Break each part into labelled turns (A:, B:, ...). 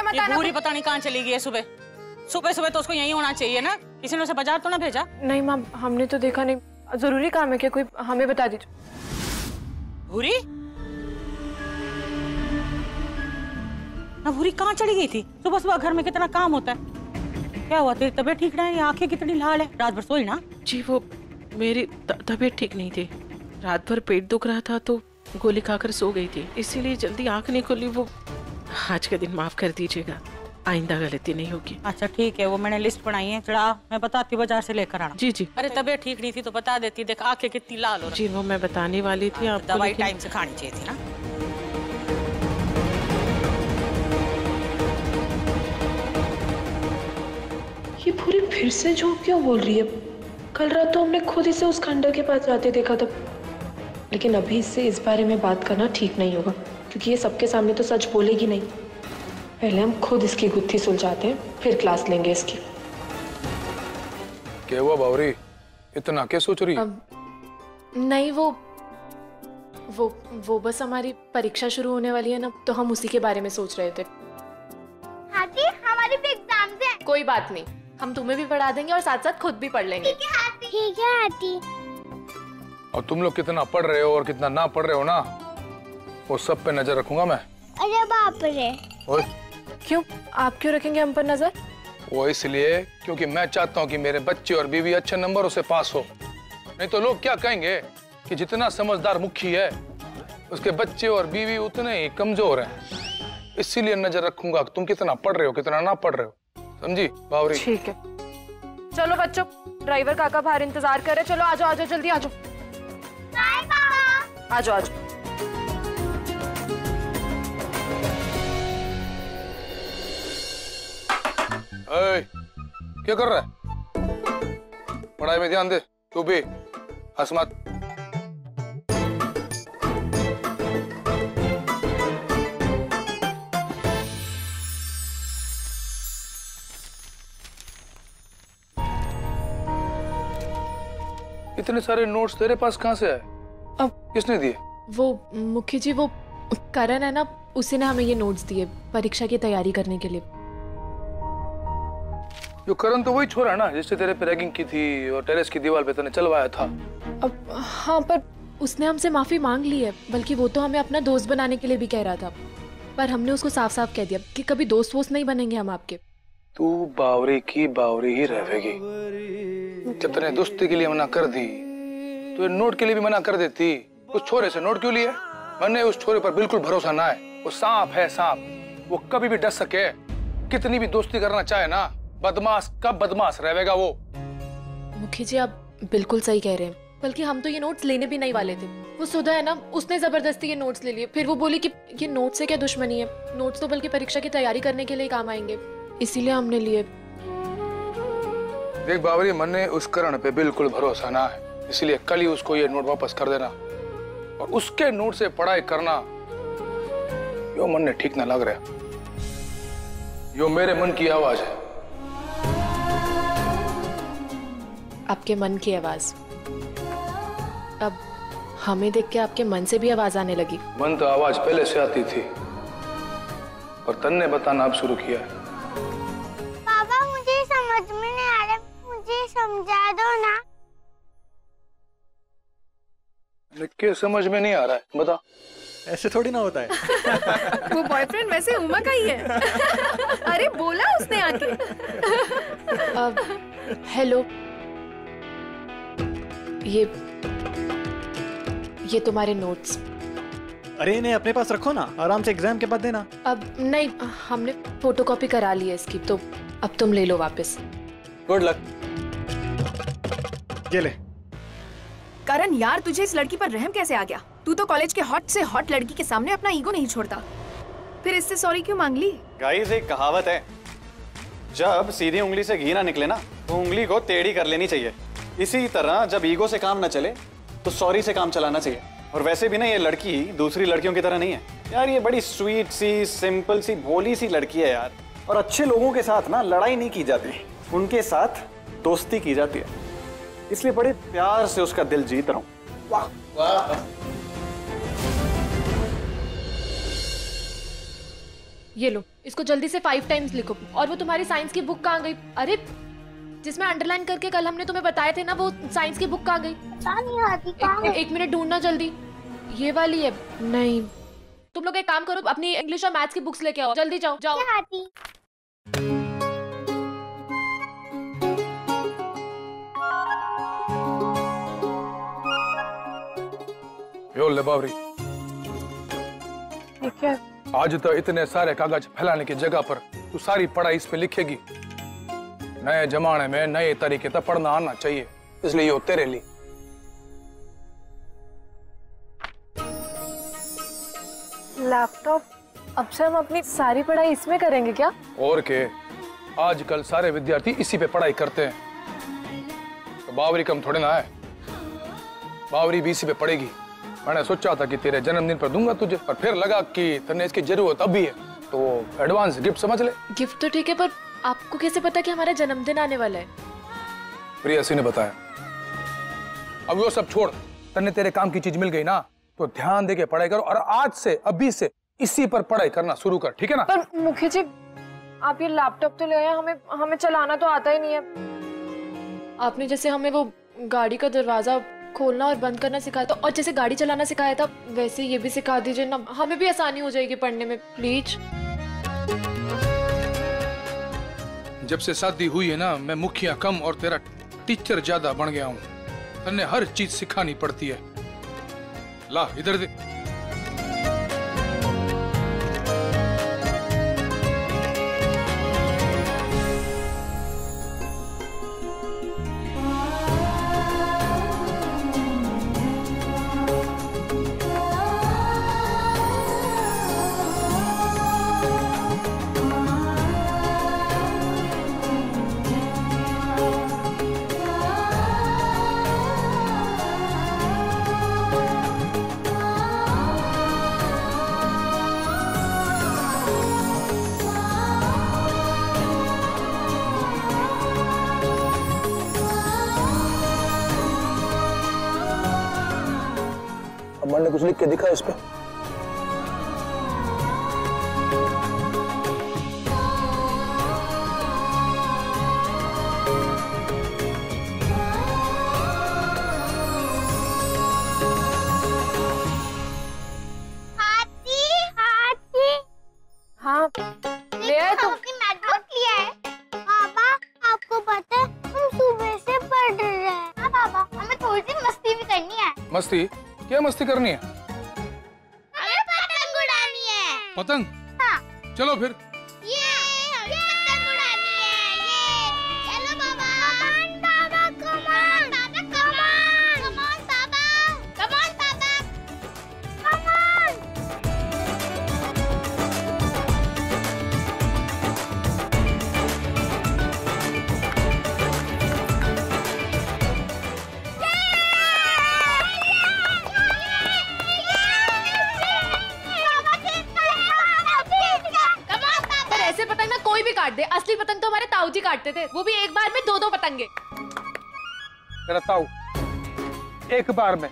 A: मत आना।
B: पूरी पता नहीं कहाँ चली गई है सुबह सुबह सुबह, तो उसको यहीं होना चाहिए ना, किसी ने उसे बाजार तो ना भेजा?
A: नहीं माँ, हमने तो देखा नहीं, जरूरी काम है क्या कोई, हमें बता दीजिए।
B: भूरी ना, भूरी कहाँ चली गई थी? सुबह सुबह घर में कितना काम होता है। क्या हुआ, तेरी तबीयत ठीक नहीं है? आंखें कितनी लाल है, रात भर सोई ना?
C: जी वो मेरी तबीयत ठीक नहीं थी, रात भर पेट दुख रहा था तो गोली खाकर सो गई थी, इसीलिए जल्दी आंख नहीं खुली। वो आज का दिन माफ कर दीजिएगा, आइंदा गलती नहीं होगी।
B: अच्छा ठीक है, वो मैंने लिस्ट बनाई है, चढ़ा मैं बताती हूँ, बाजार से लेकर आना।
C: जी जी।
B: अरे तबीयत ठीक नहीं थी तो बता देती, देख आंखें कितनी लाल हो रही।
C: जी वो मैं बताने वाली थी आपको,
B: दवाई टाइम से खानी चाहिए थी ना।
A: ये पूरी फिर से झूठ क्यों बोल रही है? कल रात तो हमने खुद इसे उस खंडर के पास जाते देखा था। लेकिन अभी इससे इस बारे में बात करना ठीक नहीं होगा, क्योंकि ये सबके सामने तो सच बोलेगी नहीं। पहले हम खुद इसकी गुत्थी सुलझाते हैं, फिर क्लास लेंगे इसकी।
D: क्या हुआ बावरी, इतना क्या सोच रही है?
A: नहीं वो बस हमारी परीक्षा शुरू होने वाली है ना, तो हम उसी के बारे में सोच रहे थे।
E: आंटी हमारी भी एग्जाम है।
A: कोई बात नहीं, हम तुम्हें भी पढ़ा देंगे और साथ साथ खुद भी पढ़ लेंगे।
E: ठीक है आंटी।
D: और तुम लोग कितना पढ़ रहे हो और कितना ना पढ़ रहे हो ना, वो सब पे नजर रखूंगा मैं।
E: अरे बाप रे।
D: ओए
A: क्यों, आप क्यों रखेंगे हम पर नजर?
D: वो इसलिए क्योंकि मैं चाहता हूँ कि मेरे बच्चे और बीवी अच्छे नंबरों से पास हो, नहीं तो लोग क्या कहेंगे कि जितना समझदार मुखी है उसके बच्चे और बीवी उतने ही कमजोर हैं। इसीलिए नजर रखूंगा तुम कितना पढ़ रहे हो कितना ना पढ़ रहे हो, समझी बावरी?
A: ठीक है, चलो बच्चों, ड्राइवर काका बाहर इंतजार कर रहे, चलो आ जाओ जल्दी आ जाओ।
E: बाय पापा।
A: आ जाओ।
D: क्या कर रहा है? पढ़ाई में ध्यान दे, तू भी हंस मत। इतने सारे नोट्स तेरे पास कहाँ से आए?
A: अब
D: किसने दिए?
A: वो मुखी जी, वो करण है ना, उसी ने हमें ये नोट्स दिए परीक्षा की तैयारी करने के लिए।
D: जो करण तो वही छोरा ना जिससे तेरे पे रैगिंग की थी और टेरेस की दीवार पे तूने चलवाया था।
A: अब हाँ, पर उसने हमसे माफी मांग ली है, बल्कि वो तो हमें अपना दोस्त बनाने के लिए भी कह रहा था, पर हमने उसको साफ साफ कह दिया कि कभी दोस्त वोस्त नहीं बनेंगे हम आपके।
D: तू बावरी की बावरी ही रहेगी। कितने दोस्ती के लिए मना कर दी, तो नोट के लिए भी मना कर देती। उस छोरे से नोट क्यों लिए? मैंने उस छोरे पर बिल्कुल भरोसा ना है, वो सांप है सांप, वो कभी भी डस सके, कितनी भी दोस्ती करना चाहे ना, बदमाश कब बदमाश रहेगा वो।
A: मुखी जी आप बिल्कुल सही कह रहे हैं, बल्कि हम तो ये नोट्स लेने भी नहीं वाले थे। वो सुधा है ना, उसने जबरदस्ती ये नोट्स ले लिए, फिर वो बोली कि ये नोट्स से क्या दुश्मनी है, नोट्स तो बल्कि परीक्षा की तैयारी करने के लिए काम आएंगे, इसीलिए हमने लिए।
D: देख बावरी, मैंने उस करण पे बिल्कुल भरोसा ना है, इसलिए कल ही उसको ये नोट वापस कर देना और उसके नोट से पढ़ाई करना, यो मन ने ठीक ना लग रहा। यो मेरे मन की आवाज है।
A: आपके मन की आवाज? अब हमें देख के आपके मन से भी आवाज आने लगी?
D: मन तो आवाज पहले से आती थी, पर तन्ने बताना अब शुरू किया है।
E: पापा मुझे समझ में नहीं आ रहा, मुझे समझा दो ना।
D: क्या समझ में नहीं आ रहा है, बता।
F: ऐसे थोड़ी ना होता है।
G: वो बॉयफ्रेंड वैसे उमा का ही है। अरे बोला उसने आके।
A: हेलो, ये तुम्हारे नोट्स।
F: अरे इन्हें अपने पास रखो ना, आराम से एग्जाम के बाद देना।
A: अब नहीं, हमने फोटोकॉपी करा ली है इसकी, तो अब तुम ले लो वापस।
F: Good luck. ये ले।
G: करण यार, तुझे इस लड़की पर रहम कैसे आ गया? तू तो कॉलेज के हॉट से हॉट लड़की के सामने अपना ईगो नहीं छोड़ता, फिर इससे सॉरी क्यों मांग ली?
F: गाइस एक कहावत है, जब सीधी उंगली से घी ना निकले ना, तो उंगली को टेढ़ी कर लेनी चाहिए। इसी तरह जब ईगो से काम ना चले तो सॉरी से काम चलाना चाहिए। और वैसे भी ना, ये लड़की दूसरी लड़कियों की तरह नहीं है यार, ये बड़ी स्वीट सी, सिंपल सी, भोली सी लड़की है यार। और अच्छे लोगों के साथ ना लड़ाई नहीं की जाती, उनके साथ दोस्ती की जाती है, इसलिए बड़े प्यार से उसका दिल जीत रहा हूं। वाह वाह।
A: ये लो।
H: इसको जल्दी से 5 टाइम्स लिखो। और वो तुम्हारी साइंस की बुक कहाँ गई? अरे जिसमें अंडरलाइन करके कल हमने तुम्हें बताए थे ना, वो साइंस की बुक कहाँ गई?
E: पता नहीं आती कहाँ है।
H: 1 मिनट ढूंढना जल्दी। ये वाली है। नहीं, तुम लोग एक काम करो, अपनी इंग्लिश और मैथ्स की बुक्स लेके आओ, जल्दी जाओ जाओ।
E: क्या आती?
D: यो ले बावरी,
A: ठीक है।
D: आज तो इतने सारे कागज फैलाने की जगह पर तू सारी पढ़ाई इस पे लिखेगी। नए जमाने में नए तरीके से पढ़ना आना चाहिए, इसलिए ये तेरे लिए।
A: लैपटॉप, अब से हम अपनी सारी पढ़ाई इसमें करेंगे क्या?
D: और के आजकल सारे विद्यार्थी इसी पे पढ़ाई करते हैं, तो बावरी कम थोड़े ना है, बावरी भी इसी पे पढ़ेगी। मैंने सोचा था कि तेरे जन्मदिन पर दूंगा तुझे, पर फिर लगा कि तेने इसकी जरूरत अभी है, तो एडवांस गिफ्ट समझ ले।
H: गिफ्ट तो ठीक है, पर आपको कैसे पता कि हमारा जन्मदिन आने वाला है?
D: प्रियसी ने बताया। अब वो सब छोड़, तन्ने तेरे काम की चीज मिल गई ना, तो ध्यान दे के पढ़ाई करो, और आज से अभी से इसी पर पढ़ाई करना शुरू कर, ठीक है ना?
A: पर मुखी जी, आप ये लैपटॉप तो ले आए, हमें चलाना तो आता ही नहीं है।
H: आपने जैसे हमें वो गाड़ी का दरवाजा खोलना और बंद करना सिखाया था, और जैसे गाड़ी चलाना सिखाया था, वैसे ये भी सिखा दीजिए ना, हमें भी आसानी हो जाएगी पढ़ने में, प्लीज।
D: जब से शादी हुई है ना, मैं मुखिया कम और तेरा टीचर ज्यादा बन गया हूँ। तन्ने हर चीज सिखानी पड़ती है। ला इधर दे। अमन ने कुछ लिख के दिखा इस पे।
E: हाथी हाथी।
A: हाँ, ले आए तुम?
E: अपनी मैथबुक लिया है। पापा, आपको पता है हम सुबह से पढ़ रहे हैं। हाँ पापा, हमें थोड़ी सी मस्ती भी करनी है।
D: मस्ती? क्या मस्ती करनी है?
E: हमें पतंग उड़ानी है।
D: पतंग?
E: हाँ।
D: चलो फिर।
E: ये हमें पतंग उड़ानी है। ये चलो बाबा। कमान बाबा, कमान बाबा, कमान। कमान बाबा, कमान बाबा, कमान।
H: पर ऐसे पतंग ना कोई भी काट दे, असली पतंग तो हमारे ताऊ जी काटते थे, वो भी एक बार में 2-2 पतंगे।
D: तेरा ताऊ एक बार में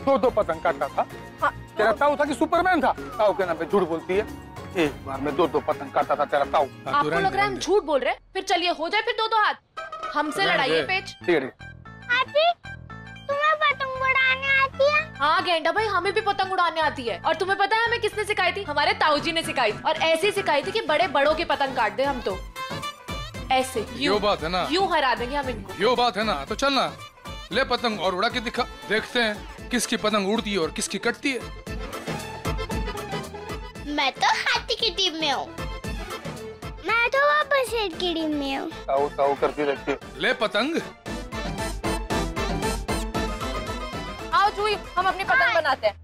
D: 2-2 पतंग काटता था?
A: हाँ।
D: तेरा ताऊ था कि सुपरमैन था? ताऊ के नाम पे झूठ बोलती है। एक बार में 2-2 पतंग काटता था तेरा ताऊ।
H: आपको लग रहा है हम झूठ बोल रहे हैं? फिर चलिए हो जाए फिर 2-2 हाथ, हमसे लड़ाइए पेच।
D: ठीक है।
E: हाथी, तुम्हें पतंग उड़ाने आती है?
H: हाँ गेंडा भाई, हमें भी पतंग उड़ाने आती है। और तुम्हें पता है हमें किसने सिखाई थी? हमारे ताऊ जी ने सिखाई थी, और ऐसी सिखाई थी कि बड़े बड़ों के पतंग काट दे हम तो ऐसे।
D: यो बात है ना?
H: यूं हरा देंगे हम इनको।
D: यो बात है ना? तो चलना, ले पतंग और उड़ा के दिखा, देखते हैं किसकी पतंग उड़ती है और किसकी कटती है।
E: मैं तो हाथी की टीम में हूँ। मैं तो वापस शेर की टीम में हूँ।
D: ताऊ ताऊ करती रहती है। ले पतंग।
A: आओ चूई, हम अपनी पतंग बनाते हैं।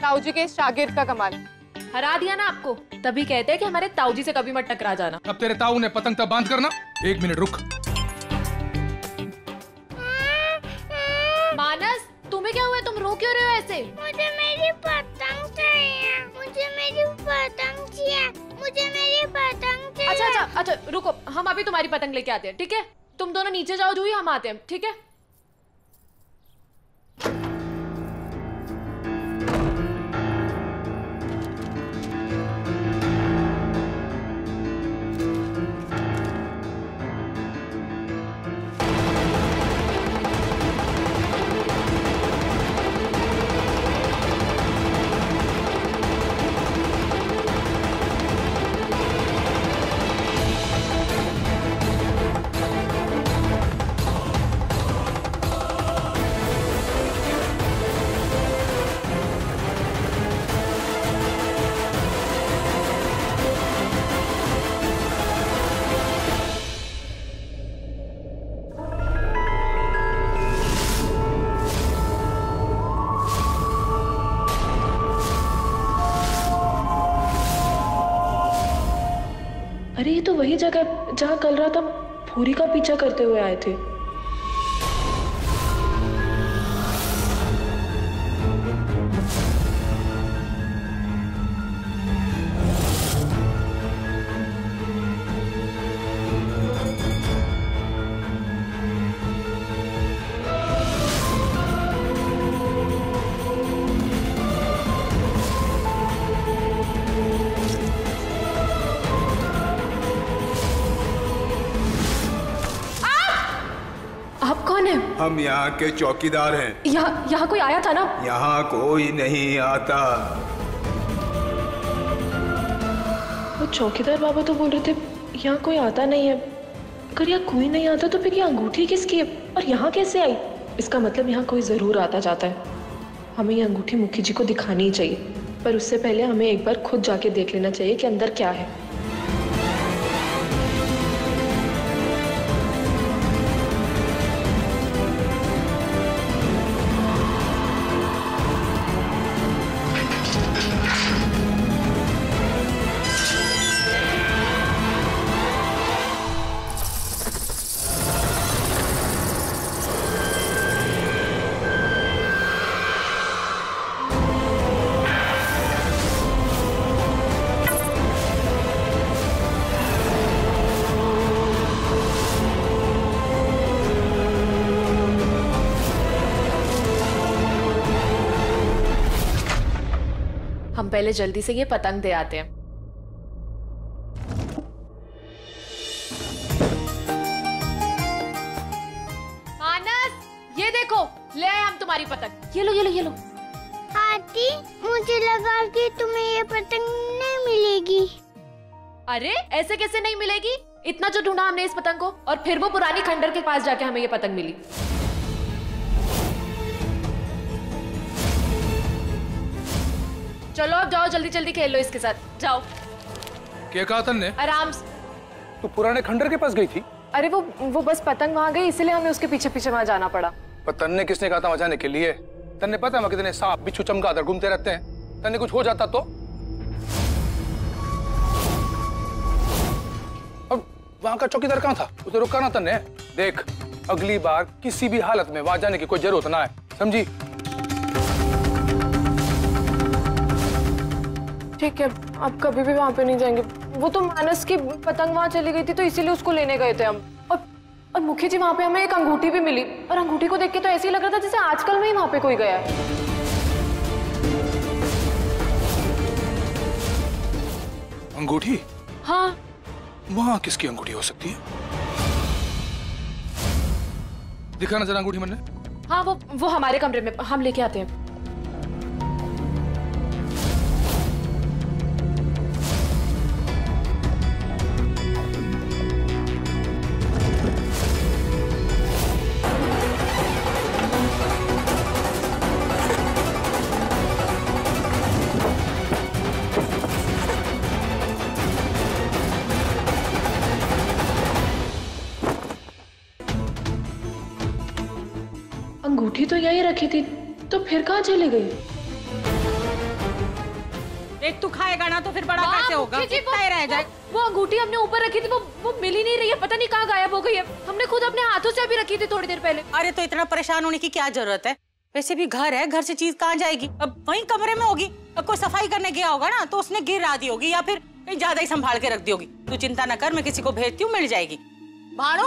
I: ताऊजी के शागिर्द का कमाल।
H: हरा दिया ना आपको, तभी कहते हैं कि हमारे ताऊजी से कभी मत टकरा जाना।
D: अब तेरे ताऊ ने पतंग तब बांध करना। 1 मिनट रुक।
H: मानस, तुम्हें क्या हुआ? तुम रो क्यों रहे हो ऐसे?
E: मुझे मेरी पतंग चाहिए, मुझे मेरी पतंग चाहिए, मुझे मेरी पतंग चाहिए।
H: अच्छा रुको, हम अभी तुम्हारी पतंग लेके आते हैं, ठीक है? तुम दोनों नीचे जाओ जूही, हम आते हैं, ठीक है?
A: अरे ये तो वही जगह जहाँ कल रात हम भूरी का पीछा करते हुए आए थे।
H: आप कौन है?
J: हम यहाँ के चौकीदार हैं।
H: यहाँ कोई आया था ना?
J: यहाँ कोई नहीं आता।
A: वो चौकीदार बाबा तो बोल रहे थे यहाँ कोई आता नहीं है। अगर यहाँ कोई नहीं आता तो फिर ये अंगूठी किसकी है और यहाँ कैसे आई? इसका मतलब यहाँ कोई जरूर आता जाता है। हमें ये अंगूठी मुखी जी को दिखानी ही चाहिए, पर उससे पहले हमें एक बार खुद जाके देख लेना चाहिए कि अंदर क्या है।
H: हम पहले जल्दी से ये पतंग दे आते हैं। मानस, ये देखो, ले आए हम तुम्हारी पतंग। ये लो ये लो ये लो।
E: आंटी, मुझे लगा कि तुम्हें ये पतंग नहीं मिलेगी।
H: अरे ऐसे कैसे नहीं मिलेगी? इतना जो ढूंढा हमने इस पतंग को, और फिर वो पुरानी खंडर के पास जाके हमें ये पतंग मिली। चलो अब जाओ, जल्दी जल्दी खेल लो इसके साथ, जाओ।
D: क्या कहा तन्ने?
H: आराम से।
D: तू पुराने खंडर के पास गई थी?
H: अरे वो बस पतंग वहां गई, इसलिए हमें उसके पीछे पीछे वहां जाना पड़ा।
D: पर तन्ने किसने कहा था वहां जाने के लिए? तन्ने पता है वहां कितने सांप बिच्छू चमगादड़ घूमते रहते हैं? तन्ने कुछ हो जाता तो? अब वहां का चौकीदार कहाँ था? उसे रुका ना तन्ने। देख, अगली बार किसी भी हालत में वहां जाने की कोई जरूरत ना है, समझी?
H: ठीक है, अब कभी भी वहां पे नहीं जाएंगे। वो तो मानस की पतंग वहां चली गई थी, तो इसीलिए उसको लेने गए थे हम। और मुखी जी, वहां पे हमें एक अंगूठी भी मिली, और अंगूठी को देख के तो ऐसे ही लग रहा था जैसे आजकल में ही वहां पे कोई गया है।
D: अंगूठी?
H: हाँ।
D: वहां किसकी अंगूठी हो सकती है? दिखाना जरा अंगूठी मैंने।
H: हाँ, वो हमारे कमरे में, हम लेके आते हैं।
A: अंगूठी तो यही रखी थी, तो फिर कहाँ चली गई?
B: एक तू खाएगा ना तो फिर बड़ा कैसे होगा? कितना ही रह जाए।
H: वो अंगूठी हमने ऊपर रखी थी, वो मिल ही नहीं रही है, पता नहीं कहाँ गायब हो गई है। हमने खुद अपने हाथों से अभी रखी थी थोड़ी देर पहले।
B: अरे तो इतना परेशान होने की क्या जरूरत है? वैसे भी घर है, घर से चीज कहाँ जाएगी? अब वहीं कमरे में होगी। अब कोई सफाई करने गया होगा ना तो उसने गिरा दी होगी या फिर कहीं ज्यादा ही संभाल के रख दी होगी। तू चिंता न कर, मैं किसी को भेजती हूँ, मिल जाएगी। भानु,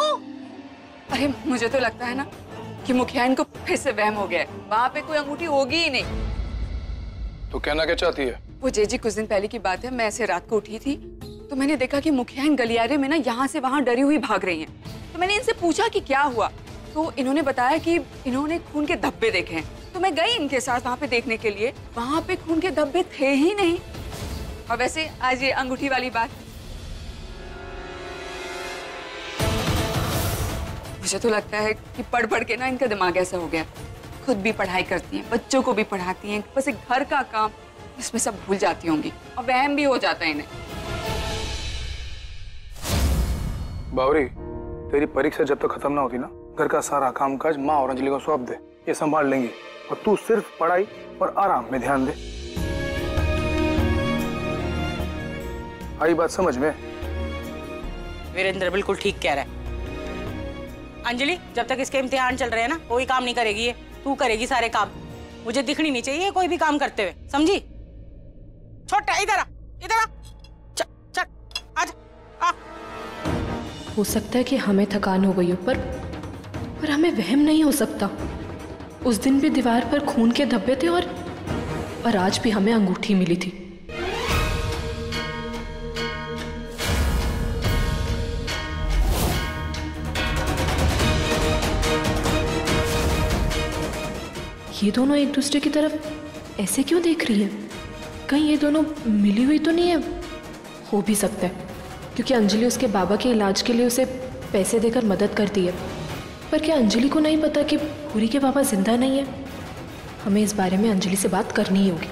I: अरे मुझे तो लगता है ना कि मुखियान को फिर से वहम हो गया है। वहाँ पे कोई अंगूठी होगी ही नहीं।
D: तो कहना क्या चाहती है?
I: वो जी कुछ दिन पहले की बात है, मैं ऐसे रात को उठी थी तो मैंने देखा कि मुखियान गलियारे में ना यहाँ से वहाँ डरी हुई भाग रही हैं। तो मैंने इनसे पूछा कि क्या हुआ, तो इन्होंने बताया कि इन्होंने खून के धब्बे देखे हैं। तो मैं गई इनके साथ वहाँ पे देखने के लिए, वहाँ पे खून के धब्बे थे ही नहीं। और वैसे आज ये अंगूठी वाली बात, मुझे तो लगता है कि पढ़ पढ़ के ना इनका दिमाग ऐसा हो गया। खुद भी पढ़ाई करती हैं, बच्चों को भी पढ़ाती हैं, बस एक घर का काम इसमें सब भूल जाती होंगी और वहम भी हो जाता है इन्हें।
D: बावरी, तेरी परीक्षा जब तक खत्म ना होती ना, घर का सारा कामकाज माँ और अंजलि को सौंप दे, ये संभाल लेंगी और तू सिर्फ पढ़ाई और आराम में ध्यान दे। आई बात समझ में?
B: वीरेंद्र बिल्कुल ठीक कह रहा है। अंजलि, जब तक इसके इम्तिहान चल रहे हैं ना, कोई काम नहीं करेगी ये, तू करेगी सारे काम। मुझे दिखनी नहीं चाहिए कोई भी काम करते हुए, समझी? छोटा इधर आ, इधर आ, चल आजा आ।
A: हो सकता है कि हमें थकान हो गई हो, पर हमें वहम नहीं हो सकता। उस दिन भी दीवार पर खून के धब्बे थे और आज भी हमें अंगूठी मिली थी। ये दोनों एक दूसरे की तरफ ऐसे क्यों देख रही हैं? कहीं ये दोनों मिली हुई तो नहीं है? हो भी सकता है क्योंकि अंजलि उसके बाबा के इलाज के लिए उसे पैसे देकर मदद करती है। पर क्या अंजलि को नहीं पता कि भूरी के बाबा जिंदा नहीं है? हमें इस बारे में अंजलि से बात करनी ही होगी।